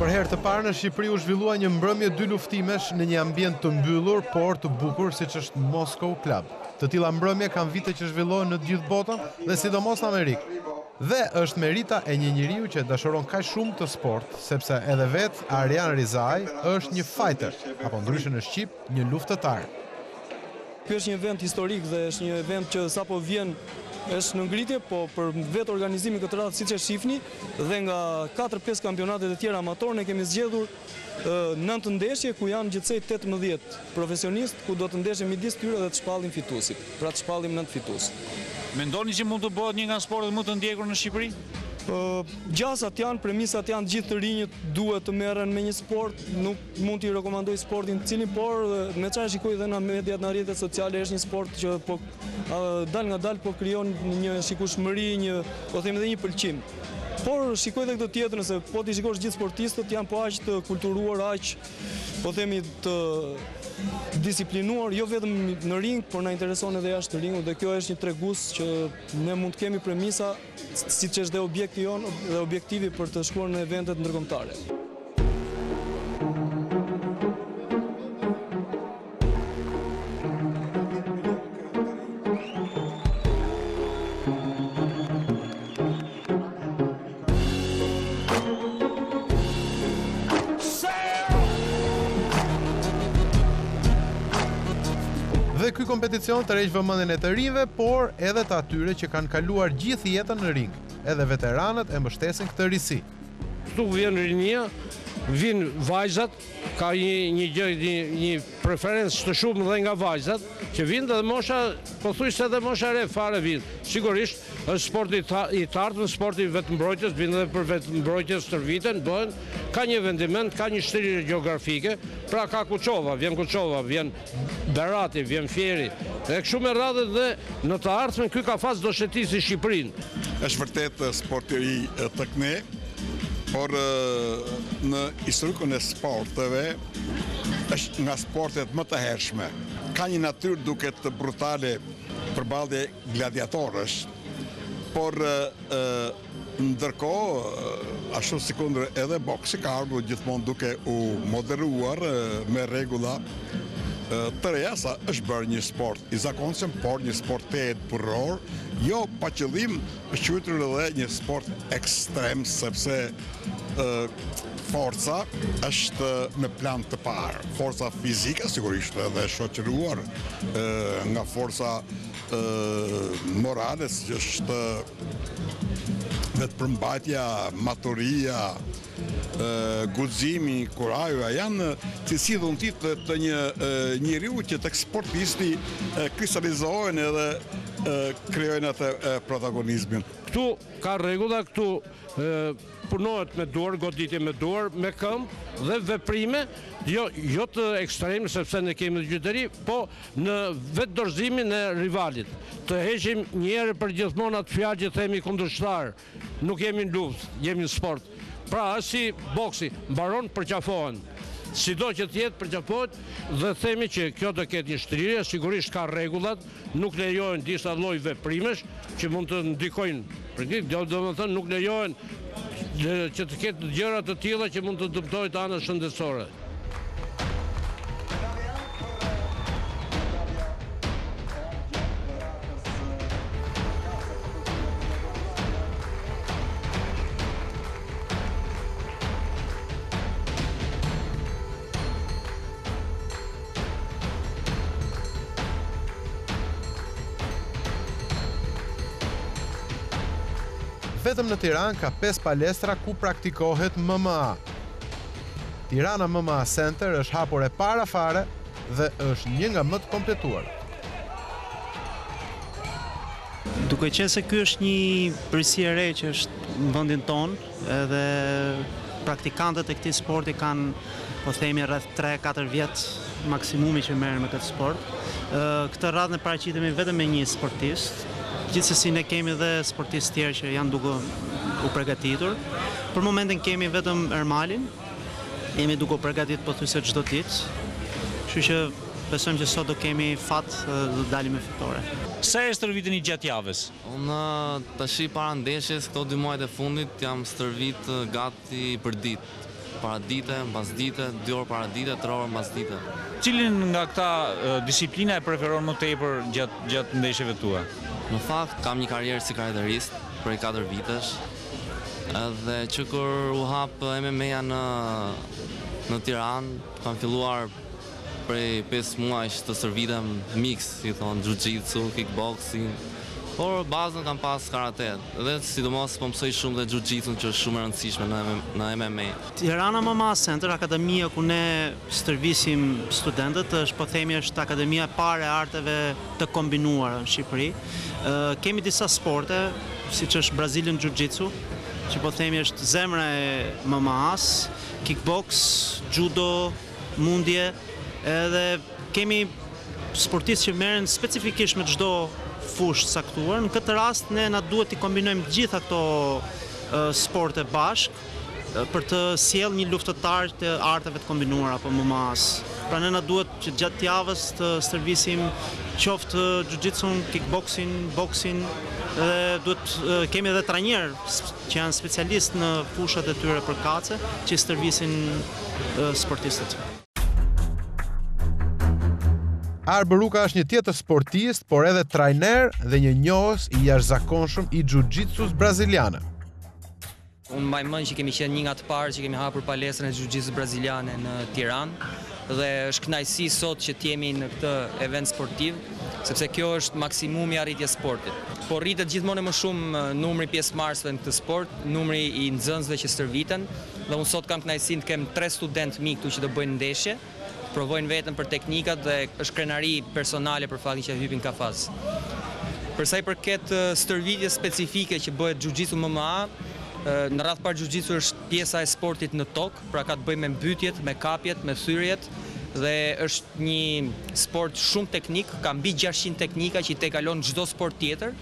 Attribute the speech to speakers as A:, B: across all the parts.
A: Për herë të parë në Shqipëri u zhvillua një mbrëmje 2 luftimesh në një ambient të mbyllur, por të bukur siç është Moscow Club. Të tilla mbrëmje kanë vite që zhvillohen në të gjithë botën dhe sidomos në Amerikë. Dhe është merita e një njeriu që dashuron kaq shumë të sport, sepse edhe vet Arjan Rizaj është një fighter, apo ndryshe në shqip, një luftëtar.
B: Ky është një event historik dhe është një event që sapo vjen është në ngritje, po për vetë organizimin këtë radhë siç e shihni dhe nga 4-5 kampionatet e tjera amator ne kemi zgjedhur 9 ndeshje ku janë gjithsej 18 profesionistë ku do të ndeshin midis tyre dhe të shpallin fituesit. Pra të shpallim 9 fitues.
C: Mendoni që mund të bëhet një nga sportet më të ndjekur në Shqipëri?
B: Gjasat janë, premisat janë gjithë të rinjët duhet të merren me një sport, nuk mund t'i rekomandoj sportin cilin, por me çfarë shikoj dhe në mediat, në rrjetet sociale është një sport që po dal nga dal po krijon një shikueshmëri, po them edhe një pëlqim. Por shikoj edhe këtë tjetër, nëse po ti shikosh gjithë sportistët janë po aq të kulturuar, aq po themi të disiplinuar, jo vetëm në ring, por na intereson edhe jashtë ringut dhe kjo është një tregues që ne mund të kemi premisa siç është dhe objekti jonë dhe objektivi për të shkuar në eventet ndërkombëtare.
A: Dhe ky kompeticion të rreq vëmendjen e të rinjve, por edhe të atyre që kanë kaluar gjithë jetën në ring. Edhe veteranët e mbështesin këtë risi.
D: Këtu vjen rinia, vin vajzat, ka një preferencë të shumë dhe nga vajzat, që vinë dhe mosha, pothuajse edhe mosha e re fare vinë. Sigurisht, është sporti i tartën, sporti vetëmbrojtjes, vinë edhe për vetëmbrojtjes tërviten, bëhen, ka një vendiment, ka një shtrirje gjeografike, pra ka Kuçova, vjen Berati, vjen Fjeri, dhe kështu me radhë dhe në të ardhmen ky kafaz do shëtisi Shqipërinë.
E: Është vërtet sport i ri tek ne, por në historikun e sporteve është nga sportet më të hershme. Ka një natyrë duket brutale përballje gladiatorësh, por ndërkohë ashtu sikundër edhe boksi ka ardhur gjithmonë duke u moderuar me rregulla të reja sa është bërë një sport i zakonshëm, por një sport të burror, jo pa qëllim është quajtur edhe një sport ekstrem, sepse forca është në plan të parë. Forca fizike sigurisht edhe shoqëruar nga forca morale, që është vetë përmbajtja, maturia, guximi, kuraja, janë cilësi dhuntit të një njeriu që tek sportisti kristalizohen edhe krijojnë atë protagonizmin.
D: Këtu ka rregulla, këtu punohet me duar, goditje me duar, me këmbë dhe veprime, jo të ekstreme, sepse ne kemi të gjytëri, po në vetë dorëzimin e rivalit. Të heqim njëherë për gjithmonë atë fjalë që themi kundërshtar, nuk jemi në luftë, jemi në sport. Pra është si boksi, mbaron përqafohen. Sido që tjetë përqafohet dhe themi që kjo do ketë një shtrirje, sigurisht ka rregullat, nuk lejohen disa lloj veprimesh që mund të ndikojnë. Do të thënë nuk lejohen që të ketë gjëra të tilla që mund të dëmtojnë të anën shëndetësore.
A: Vetëm në Tiranë ka 5 palestra ku praktikohet MMA. Tirana MMA Center është hapur e para fare dhe është një nga më të kompletuar.
F: Duke qenë se ky është një përsi e re që është në vendin tonë, edhe praktikantët e këtij sporti kanë, po themi, rreth 3-4 vjet maksimumi që merren me këtë sport. Këtë radhë ne paraqitemi vetëm me një sportist. Gjithsesi ne kemi dhe sportistë tjerë që janë duke u përgatitur. Për momentin kemi vetëm Ermalin, jemi duke u përgatitur pothuajse çdo ditë. Kështu që besojmë që sot do kemi fat dhe do dalim me fitore.
C: Sa e stërviteni gjatë javës?
G: Unë tash para ndeshjes këto 2 muajt e fundit jam stërvit gati për ditë. paradite, mbasdite, 2 orë paradite, 3 orë mbasdite.
C: Cilin nga këta disiplina e preferon më tepër gjatë ndeshjeve tua?
G: Në fakt, kam një karrierë si karate-rist prej 4 vitesh, edhe që kur u hap MMA-ja në Tiranë, kam filluar prej 5 muajsh të stërvitem mix, si thonë, jiu-jitsu, kickboxing, por bazën kam pas karate, dhe sidomos po mësoj shumë dhe jiu-jitsu që është shumë e rëndësishme në MMA.
F: Tirana MMA Center, akademia ku ne stërvisim studentët, është akademia e parë e arteve të kombinuara në Shqipëri. Kemi disa sporte, siç është Brazilian Jiu-Jitsu, që po themi është zemra e MMA-s, kickbox, judo, mundje, edhe kemi sportistë që merren specifikisht me çdo fushë saktuar. Në këtë rast ne na duhet të kombinojmë gjitha këto sporte bashkë për të sjellë një luftëtar të arteve të kombinuara apo MMA-s. Pra ne na duhet që gjatë javës të stërvisim qoftë jiu-jitsun, kickboxing, boxing, dhe kemi edhe trajner që janë specialistë në fushat e tyre përkatëse që stërvisin sportistët.
A: Arber Ruka është një tjetër sportist, por edhe trajner dhe një njohës i jashtëzakonshëm i jiu-jitsus braziliane.
H: Unë mbaj mend që kemi qenë një nga të parë që kemi hapur palestrën e jiu-jitsus braziliane në Tiranë dhe është kënaqësi sot që t'jemi në këtë event sportiv, sepse kjo është maksimumi i arritjes sportit. Por rritet gjithmonë më shumë numri pjesëmarrësve në këtë sport, numri i nxënësve që stërviten, dhe unë sot kam kënaqësinë të kem 3 studentë mi këtu që do bëjnë ndeshje, provojnë vetëm për teknikat dhe është krenari personale për faktin që hypin kafaz. Për sa i përket stërvitjes specifike që bëhet jiu-jitsu MMA, në radhë parë jiu-jitsu është pjesa e sportit në tokë, pra ka të bëjë me mbytjet, me kapjet, me thyrjet, dhe është një sport shumë teknik, ka mbi 600 teknika që i tekalon çdo sport tjetër,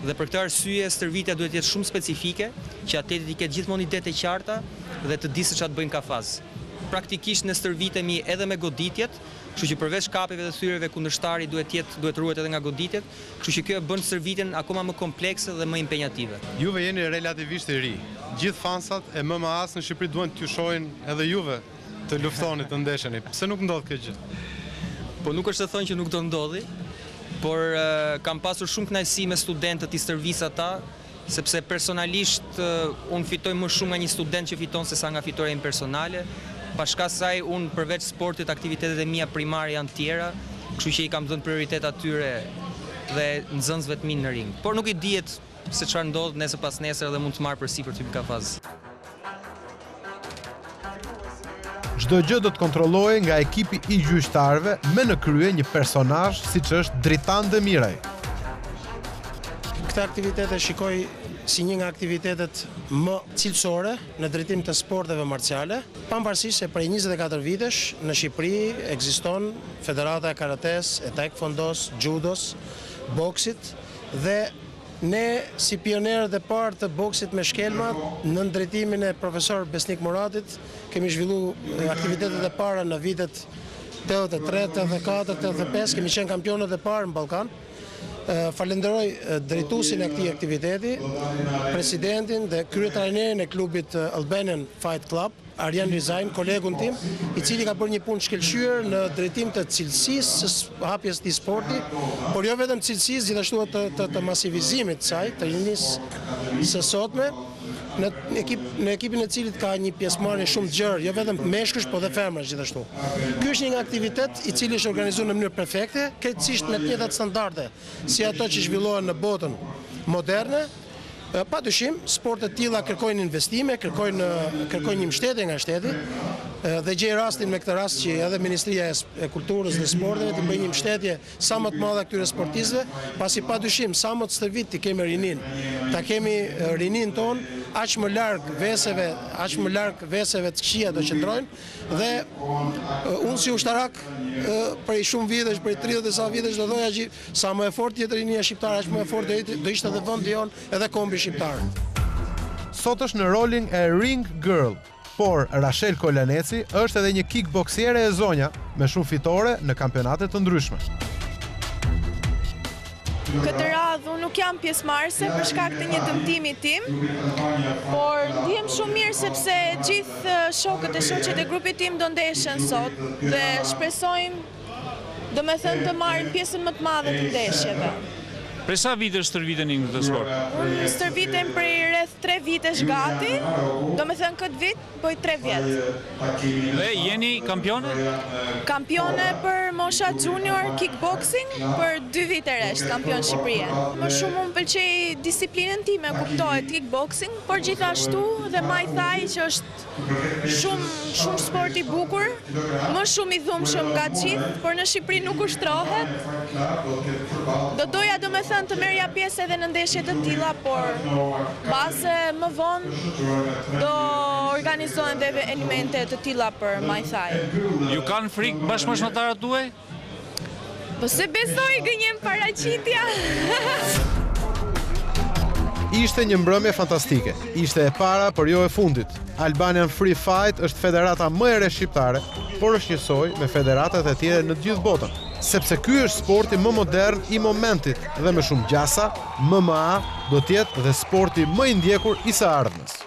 H: dhe për këtë arsye stërvitja duhet të jetë shumë specifike, që atletit i ketë gjithmonë ide të qarta dhe të di se çfarë bëjnë kafaz. Praktikisht ne stërvitemi edhe me goditjet, kështu që përveç kapjeve dhe thyrjeve kundërshtari duhet ruhet edhe nga goditjet, kështu që kjo e bën stërvitjen akoma më komplekse dhe më impenjative.
I: Juve jeni relativisht i ri. Gjithë fansat e MMA-s në Shqipëri duhen t'ju shohin edhe juve të luftoni, të ndesheni. Pse nuk ndodh kjo gjë?
H: Po nuk është të thonë që nuk do ndodhi, por kam pasur shumë kënaqësi me studentët i stërvis ata, sepse personalisht unë fitoj më shumë nga një student që fiton se sa nga fitoria im personale. Bashka saj, unë përveç sportit, aktivitetet e mia primare janë tjera, kështu që i kam dhënë prioritet atyre dhe nxënësve të mi në ring. Por nuk i dihet se çfarë ndodh nesër pas nesër dhe mund të marr përsipër ty kafaz.
A: Çdo gjë do të kontrollohej nga ekipi i gjyqtarëve me në krye një personazh siç është Dritan Demiraj.
J: Këtë aktivitet e shikoj si një nga aktivitetet më cilësore në drejtim të sporteve marciale, pavarësisht se prej 24 vitesh në Shqipëri ekziston Federata e Karates, e Taekwondos, Judos, boksit, dhe ne si pionerët e parë të boksit me shkelma, në drejtimin e profesor Besnik Muratit, kemi zhvilluar aktivitetet e para në vitet 83, 84, 85, kemi qenë kampionët e parë në Ballkan. Falenderoj drejtuesin e këtij aktiviteti, presidentin dhe kryetrajnerin e klubit Albanian Fight Club, Arjan Rizajn, kolegun tim, i cili ka bërë një punë shkëlqyer në drejtim të cilësisë së hapjes të sporti, por jo vetëm cilësisë, gjithashtu të masivizimit të saj, të rinisë së sotme, në ekipin e cilit ka një pjesëmarrje shumë të gjerë, jo vetëm meshkush, po dhe femrash gjithashtu. Ky është një nga aktivitet i cili është organizuar në mënyrë perfekte, krejtësisht me të njëjtat standarde si ato që zhvillohen në botën moderne. Padyshim, sportet tilla kërkojnë investime, kërkojnë një mbështetje nga shteti, dhe gjej rastin me këtë rast që edhe Ministria e Kulturës dhe Sportit të bëjë një mbështetje sa më të madhe këtyre sportistëve, pasi padyshim sa më të stërvit të kemi rinin. Ta kemi rinin ton aq më larg veseve të këqija do qëndrojnë, dhe unë si ushtarak prej shumë vitesh, prej 30 e sa vitesh do thoja që sa më e fortë jetë rinia shqiptare, aq më e fortë do ishte edhe vendi jon, edhe kombi shqiptar.
A: Sot është në rolin e ring girl, por Rachel Kolaneci është edhe një kickboksiere e zonja me shumë fitore në kampionate të ndryshme.
K: Këtë radhë unë nuk jam pjesëmarrëse për shkak të një dëmtimi tim, por ndihem shumë mirë sepse gjithë shokët e shoqet e grupit tim do ndeshen sot dhe shpresojmë të marrin pjesën më të madhe të ndeshjeve.
C: Prej sa vitesh stërviteni në këtë sport?
K: Unë stërvitem prej rreth 3 vitesh gati, këtë vit bëj 3 vjet.
C: Dhe jeni kampione?
K: Kampione për mosha junior kickboxing për 2 vite rresht, kampion Shqipërie. Më shumë më pëlqej disiplinën time, kuptohet kickboxing, por gjithashtu dhe Muay Thai që është shumë sport i bukur, më shumë i dhunshëm nga gjithë, por në Shqipëri nuk ushtrohet. Do doja të merja pjesë edhe në ndeshje të tilla, por base më vonë do organizohen dhe elemente të tilla për Muay Thai.
C: Ju kanë frikë bashkëmoshatarët tuaj?
K: Po se besoj gënjem paraqitja.
A: Ishte një mbrëmje fantastike. Ishte e para, por jo e fundit. Albanian Free Fight është federata më e re shqiptare, por është njësoj me federatat e tjera në gjithë botën, sepse ky është sporti më modern i momentit dhe me shumë gjasa, MMA do t'jetë dhe sporti më i ndjekur i së ardhmës.